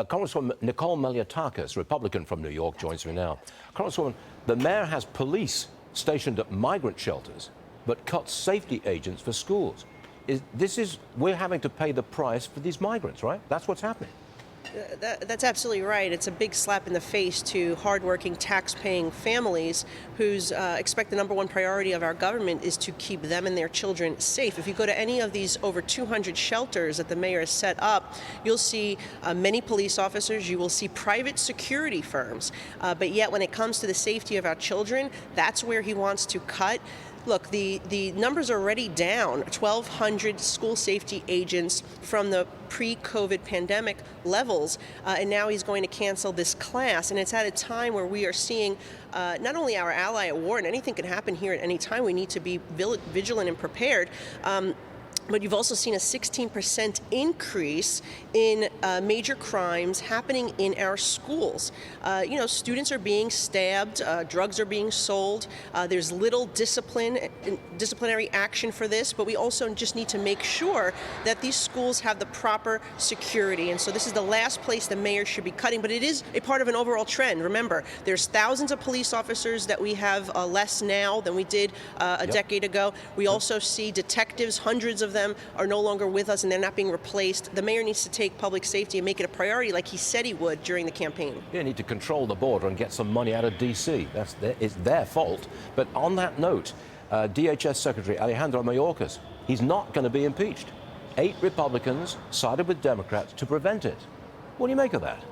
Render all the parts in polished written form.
Congresswoman Nicole Malliotakis, Republican from New York, joins me now. Congresswoman, the mayor has police stationed at migrant shelters, but cuts safety agents for schools. We're having to pay the price for these migrants, right? That's what's happening. That's absolutely right. It's a big slap in the face to hardworking, tax-paying families whose expect the number one priority of our government is to keep them and their children safe. If you go to any of these over 200 shelters that the mayor has set up, you'll see many police officers, you will see private security firms, but yet when it comes to the safety of our children, that's where he wants to cut. Look, the numbers are already down, 1,200 school safety agents from the pre-COVID pandemic levels, and now he's going to cancel this class. And it's at a time where we are seeing not only our ally at war, and anything can happen here at any time, we need to be vigilant and prepared. But you've also seen a 16% increase in major crimes happening in our schools. Students are being stabbed, drugs are being sold. There's little disciplinary action for this, but we also just need to make sure that these schools have the proper security. And so this is the last place the mayor should be cutting, but it is a part of an overall trend. Remember, there's thousands of police officers that we have less now than we did a decade ago. We also see detectives, hundreds of them are no longer with us and they're not being replaced. The mayor needs to take public safety and make it a priority like he said he would during the campaign. You need to control the border and get some money out of D.C. It's their fault. But on that note, DHS Secretary Alejandro Mayorkas, he's not going to be impeached. 8 Republicans sided with Democrats to prevent it. What do you make of that?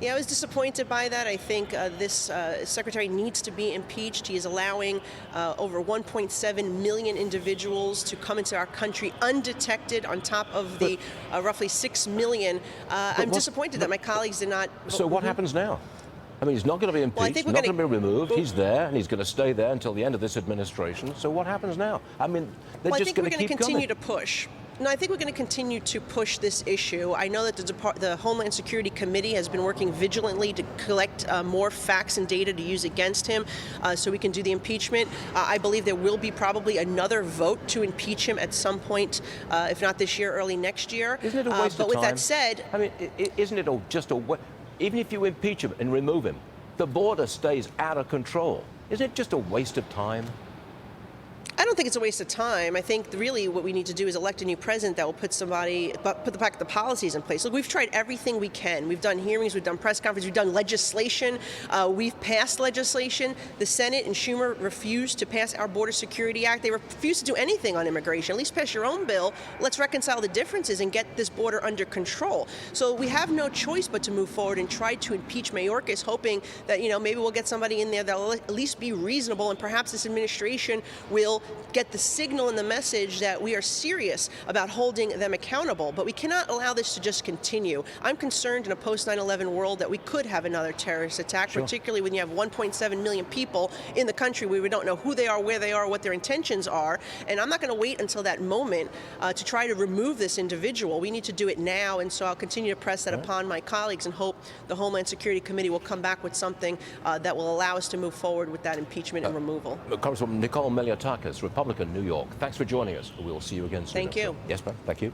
Yeah, I was disappointed by that. I think this secretary needs to be impeached. He is allowing over 1.7 million individuals to come into our country undetected on top of the roughly 6 million. I'm disappointed that my colleagues did not. So what happens now? I mean, he's not going to be impeached, not going to be removed. He's there, and he's going to stay there until the end of this administration. So what happens now? I mean, they're just going to keep coming. I think we're going to continue to push. No, I think we're going to continue to push this issue. I know that the Homeland Security Committee has been working vigilantly to collect more facts and data to use against him so we can do the impeachment. I believe there will be probably another vote to impeach him at some point, if not this year, early next year. Isn't it a waste of time? But with that said... I mean, isn't it just a waste? Even if you impeach him and remove him, the border stays out of control. Isn't it just a waste of time? I don't think it's a waste of time. I think really what we need to do is elect a new president that will put the policies in place. Look, we've tried everything we can. We've done hearings, we've done press conferences, we've done legislation. We've passed legislation. The Senate and Schumer refused to pass our Border Security Act. They refused to do anything on immigration. At least pass your own bill. Let's reconcile the differences and get this border under control. So we have no choice but to move forward and try to impeach Mayorkas, hoping that, maybe we'll get somebody in there that will at least be reasonable, and perhaps this administration will get the signal and the message that we are serious about holding them accountable. But we cannot allow this to just continue. I'm concerned in a post-9/11 world that we could have another terrorist attack, particularly when you have 1.7 million people in the country where we don't know who they are, where they are, what their intentions are. And I'm not going to wait until that moment to try to remove this individual. We need to do it now, and so I'll continue to press that upon my colleagues and hope the Homeland Security Committee will come back with something that will allow us to move forward with that impeachment and removal. Congresswoman Nicole Malliotakis, Republican, New York. Thanks for joining us. We will see you again soon. Thank you. Yes, ma'am. Thank you.